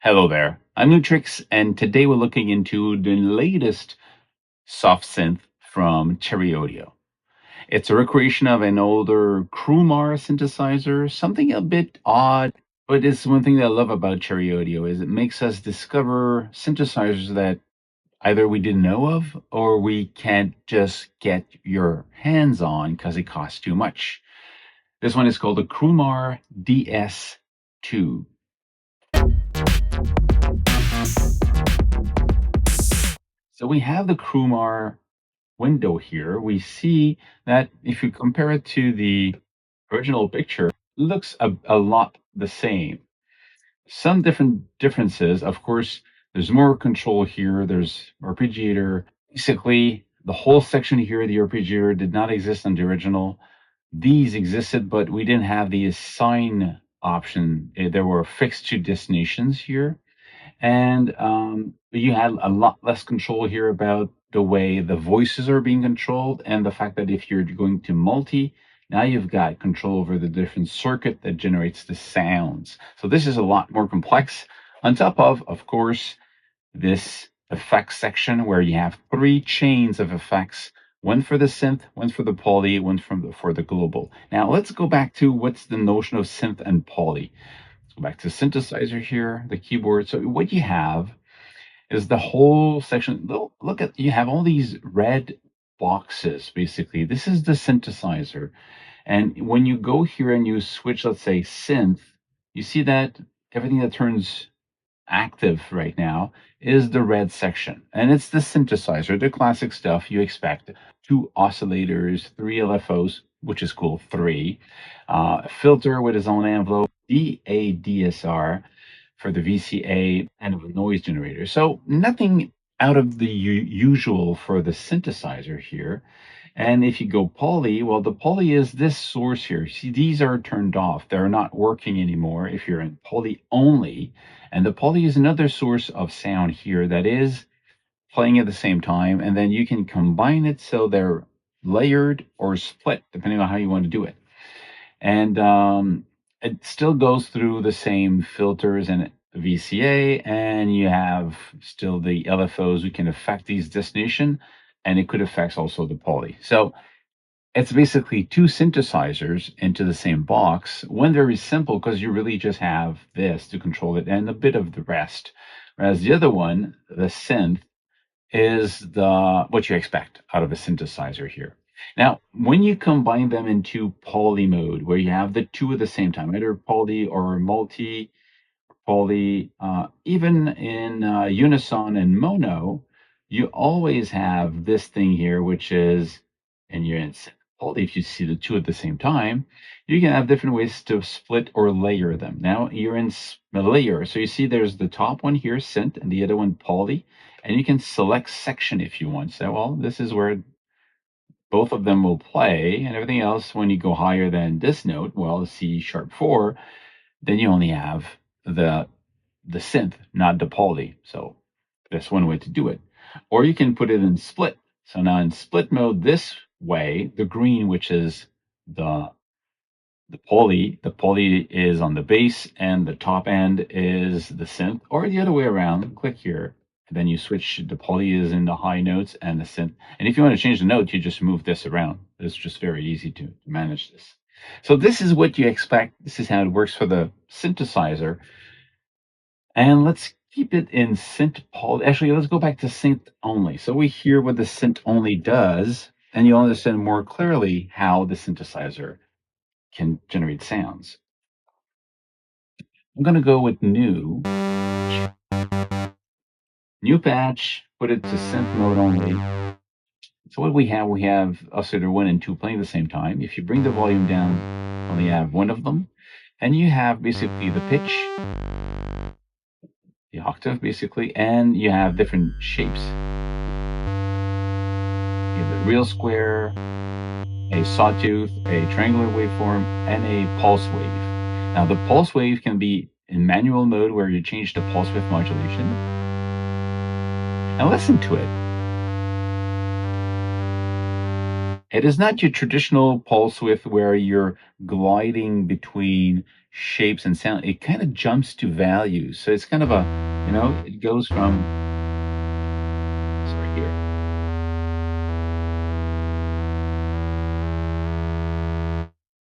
Hello there, I'm Nu-Trix, and today we're looking into the latest Softsynth from Cherry Audio. It's a recreation of an older Crumar synthesizer, something a bit odd, but it's one thing that I love about Cherry Audio is it makes us discover synthesizers that either we didn't know of or we can't just get your hands on because it costs too much. This one is called the Crumar DS2. So we have the Crumar window here. We see that if you compare it to the original picture, it looks a lot the same. Some differences, of course, there's more control here. There's arpeggiator. Basically, the whole section here, the arpeggiator, did not exist on the original. These existed, but we didn't have the assign option. There were fixed to destinations here. And you had a lot less control here about the way the voices are being controlled and the fact that if you're going to multi, now you've got control over the different circuit that generates the sounds. So this is a lot more complex. On top of course, this effects section where you have 3 chains of effects, one for the synth, one for the poly, one for the global. Now let's go back to what's the notion of synth and poly. Let's go back to synthesizer here, the keyboard. So what you have is the whole section. Look at, you have all these red boxes, basically. This is the synthesizer. And when you go here and you switch, let's say synth, you see that everything that turns active right now is the red section. And it's the synthesizer, the classic stuff you expect. 2 oscillators, 3 LFOs, which is cool, 3. A filter with its own envelope, DADSR for the VCA, and a noise generator. So nothing out of the usual for the synthesizer here. And if you go poly, well, the poly is this source here. See, these are turned off. They're not working anymore if you're in poly only. And the poly is another source of sound here that is playing at the same time. And then you can combine it so they're layered or split, depending on how you want to do it. And it still goes through the same filters and VCA, and you have still the LFOs who can affect these destination, and it could affect also the poly. So it's basically 2 synthesizers into the same box. One very simple because you really just have this to control it and a bit of the rest. Whereas the other one, the synth, is what you expect out of a synthesizer here. Now, when you combine them into poly mode, where you have the 2 at the same time, either poly or multi, poly, even in unison and mono, you always have this thing here, which is, and you're in poly, if you see the 2 at the same time, you can have different ways to split or layer them. Now you're in layer. So you see there's the top one here, synth, and the other one, poly. And you can select section if you want. So, well, this is where both of them will play, and everything else, when you go higher than this note, well, C#4, then you only have the synth, not the poly. So that's one way to do it. Or you can put it in split. So now in split mode, this way, the green, which is the poly is on the bass and the top end is the synth, or the other way around. Click here, and then you switch. The poly is in the high notes and the synth. And if you want to change the note, you just move this around. It's just very easy to manage this. So this is what you expect. This is how it works for the synthesizer. And let's keep it in synth poly. Actually, let's go back to synth only. So we hear what the synth only does, and you'll understand more clearly how the synthesizer can generate sounds. I'm going to go with new patch, put it to synth mode only. So what we have oscillator 1 and 2 playing at the same time. If you bring the volume down, only have one of them, and you have basically the pitch, the octave basically, and you have different shapes. You have a real square, a sawtooth, a triangular waveform, and a pulse wave. Now the pulse wave can be in manual mode where you change the pulse width modulation. And listen to it. It is not your traditional pulse width where you're gliding between shapes and sound, it kind of jumps to values. So it's kind of a, it goes from, sorry, here.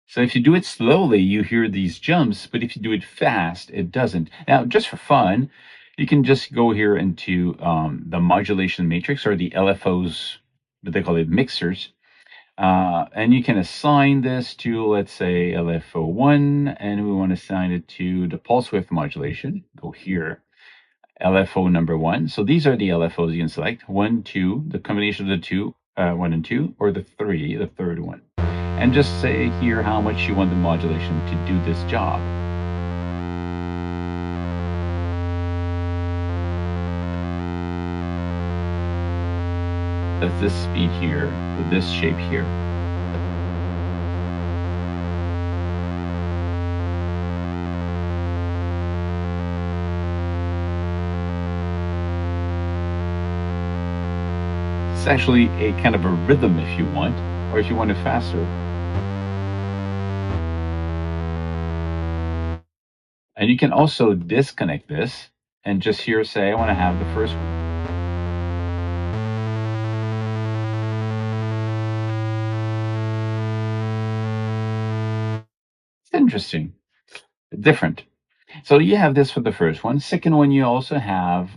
So if you do it slowly, you hear these jumps, but if you do it fast, it doesn't. Now, just for fun, you can just go here into the modulation matrix, or the LFOs, what they call it, mixers. And you can assign this to, let's say, LFO1, and we want to assign it to the pulse width modulation. Go here, LFO number 1. So these are the LFOs you can select: 1, 2, the combination of the two, 1 and 2, or the 3, the third one. And just say here how much you want the modulation to do this job. That's this speed here with this shape here. It's actually a kind of a rhythm if you want, or if you want it faster. And you can also disconnect this and just here say, I want to have the first one. It's interesting, different. So you have this for the first one. Second one, you also have,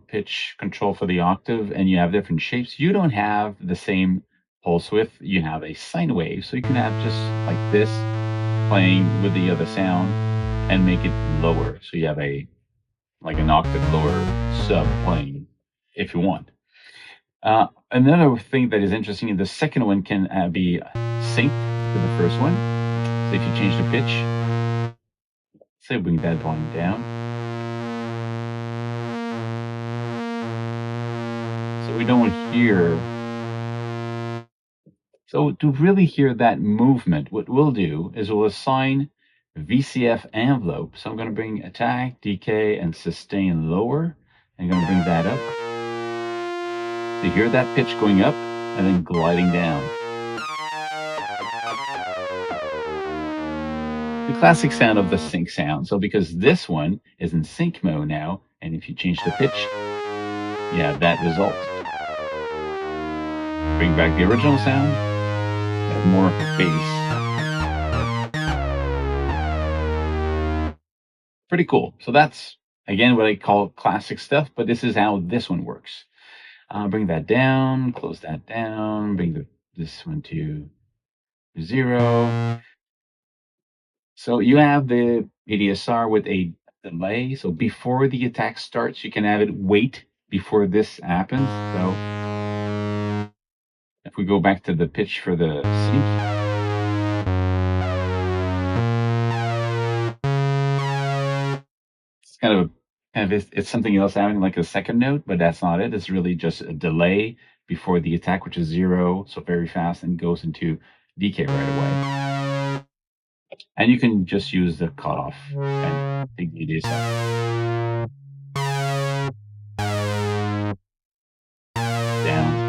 pitch control for the octave, and you have different shapes. You don't have the same pulse width. You have a sine wave, so you can have just like this playing with the other sound and make it lower. So you have like an octave lower sub playing if you want. Another thing that is interesting is the second one can be synced to the first one. So if you change the pitch, say bring that volume down. So we don't hear. So to really hear that movement, what we'll do is we'll assign VCF envelope. So I'm going to bring attack, decay, and sustain lower. I'm going to bring that up. So you hear that pitch going up and then gliding down. The classic sound of the sync sound. So because this one is in sync mode now, and if you change the pitch, you have that result. Bring back the original sound, have more bass. Pretty cool. So that's, again, what I call classic stuff, but this is how this one works. Bring that down, close that down, bring this one to 0. So you have the ADSR with a delay. So before the attack starts, you can have it wait before this happens. So if we go back to the pitch for the sync, it's kind of it's something else having like a second note, but that's not it. It's really just a delay before the attack, which is 0, so very fast, and goes into decay right away. And you can just use the cutoff and take the ADSR down.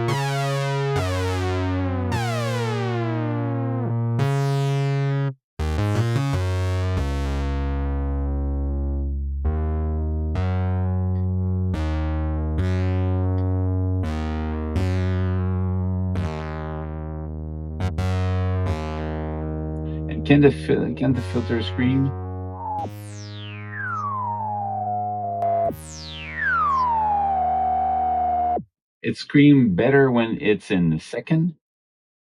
Can the filter scream? It screams better when it's in the second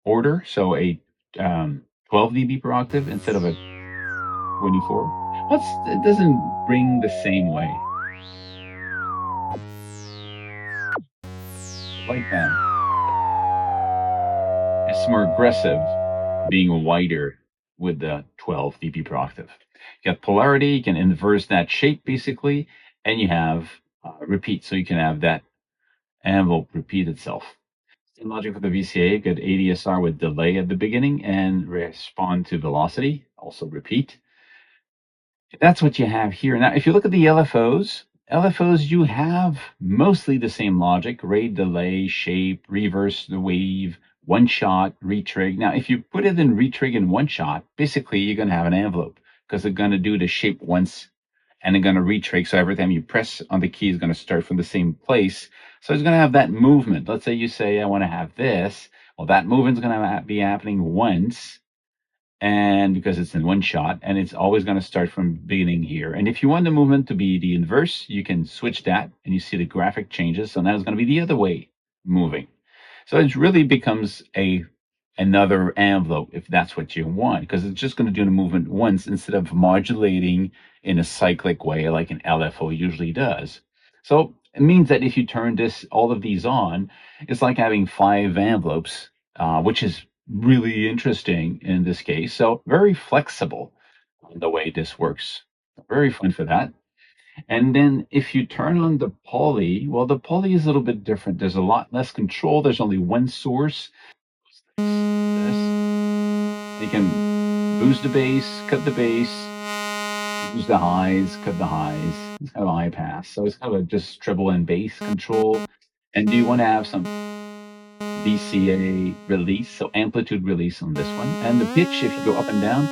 order, so a 12 dB per octave instead of a 24. It doesn't ring the same way. Like that. It's more aggressive, being wider with the 12 dB per octave. You got polarity, you can inverse that shape basically, and you have repeat, so you can have that envelope repeat itself. Same logic for the VCA, you got ADSR with delay at the beginning and respond to velocity, also repeat. That's what you have here. Now, if you look at the LFOs, you have mostly the same logic: rate, delay, shape, reverse the wave, one shot, retrig. Now, if you put it in retrig in one shot, basically you're going to have an envelope because they're going to do the shape once and they're going to retrix. So every time you press on the key, it's going to start from the same place. So it's going to have that movement. Let's say you say, I want to have this. Well, that movement's going to be happening once, and because it's in one shot, and it's always going to start from beginning here. And if you want the movement to be the inverse, you can switch that, and you see the graphic changes. So now it's going to be the other way moving. So it really becomes another envelope if that's what you want, because it's just going to do the movement once instead of modulating in a cyclic way like an LFO usually does. So it means that if you turn all of these on, it's like having 5 envelopes, which is really interesting in this case. So very flexible the way this works. Very fun for that. And then if you turn on the poly, well, the poly is a little bit different. There's a lot less control. There's only one source. This. You can boost the bass, cut the bass, boost the highs, cut the highs. It's kind of a high pass. So it's kind of just treble and bass control. And do you want to have some VCA release, so amplitude release on this one. And the pitch, if you go up and down,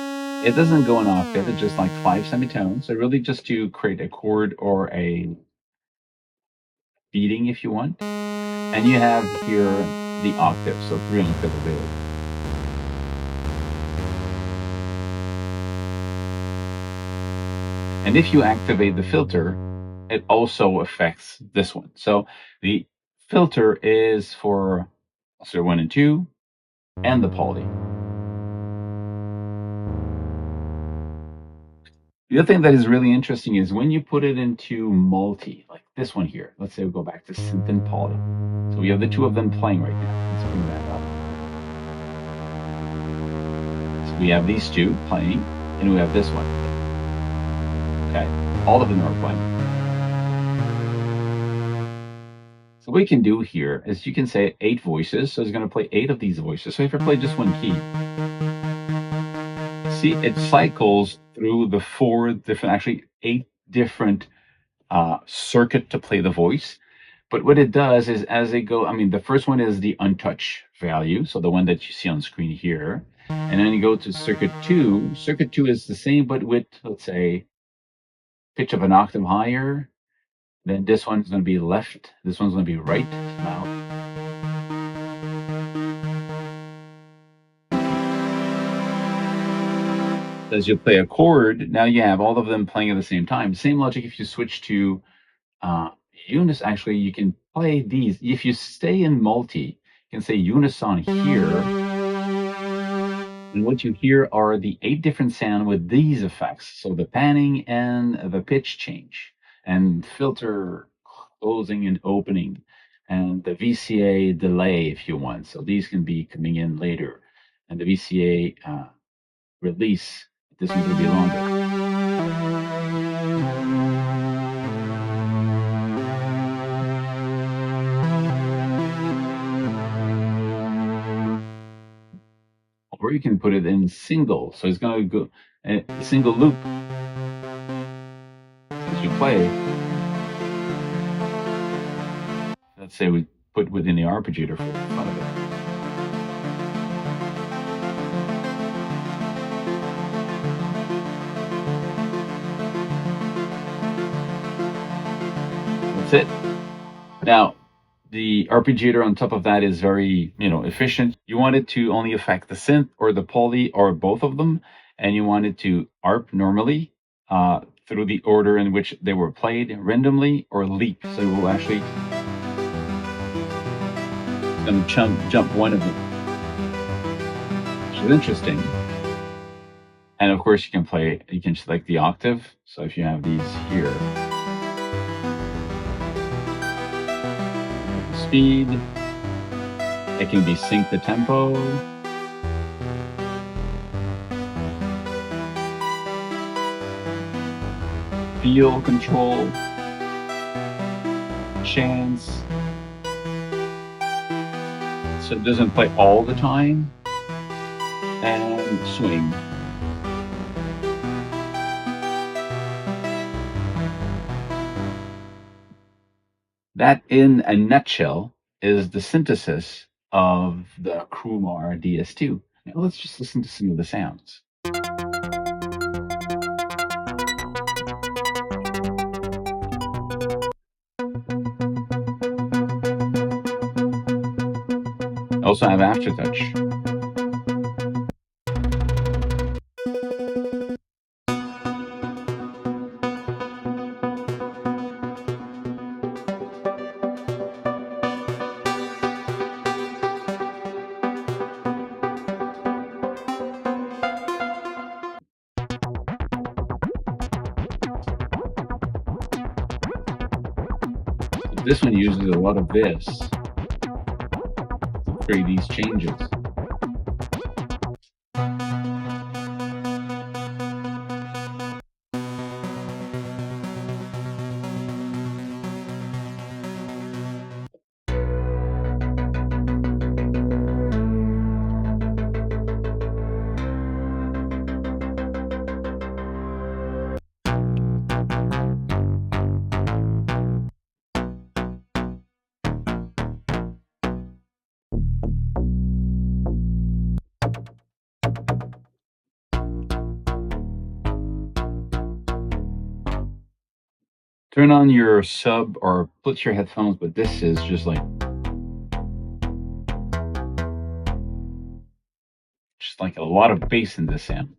it doesn't go an octave. It's just like 5 semitones. So really just to create a chord or a beating if you want. And you have here the octave, so 3 octave available. And if you activate the filter, it also affects this one. So the filter is for 1 and 2 and the poly. The other thing that is really interesting is when you put it into multi, like this one here. Let's say we go back to synth and poly. So we have the 2 of them playing right now. Let's bring that up. So we have these 2 playing, and we have this one. Okay, all of them are playing. So what we can do here is you can say 8 voices. So it's going to play 8 of these voices. So if I play just one key, see, it cycles through the 4 different, actually 8 different circuit to play the voice. But what it does is as they go, I mean, the first one is the untouched value. So the one that you see on screen here. And then you go to circuit 2. Circuit 2 is the same, but with, let's say, pitch of an octave higher. Then this one's going to be left. This one's going to be right. Now, as you play a chord, now you have all of them playing at the same time. Same logic if you switch to unison. Actually, you can play these. If you stay in multi, you can say unison here. And what you hear are the 8 different sounds with these effects. So the panning and the pitch change, and filter closing and opening, and the VCA delay if you want. So these can be coming in later. And the VCA release, this one's going to be longer. Or you can put it in single. So it's going to go a single loop as you play. Let's say we put within the arpeggiator for the fun of it. That's it. Now, the arpeggiator on top of that is very, efficient. You want it to only affect the synth or the poly or both of them, and you want it to arp normally through the order in which they were played, randomly or leap. So it will actually going to jump one of them, which is interesting. And of course, you can select the octave. So if you have these here, speed, it can be sync the tempo. Feel control, chance. So it doesn't play all the time, and swing. That, in a nutshell, is the synthesis of the Crumar DS2. Now let's just listen to some of the sounds. also have aftertouch. This one uses a lot of this to create these changes. Turn on your sub or put your headphones, but this is just like a lot of bass in this sound.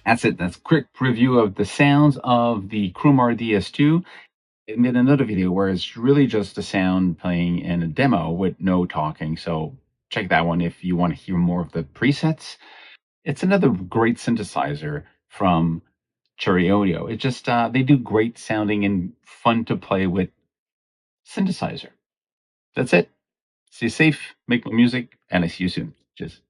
That's it. That's a quick preview of the sounds of the Crumar DS2. I made another video where it's really just the sound playing in a demo with no talking. So check that one if you want to hear more of the presets. It's another great synthesizer from Cherry Audio. It just they do great sounding and fun to play with synthesizer. That's it. Stay safe, make music, and I see you soon. Cheers.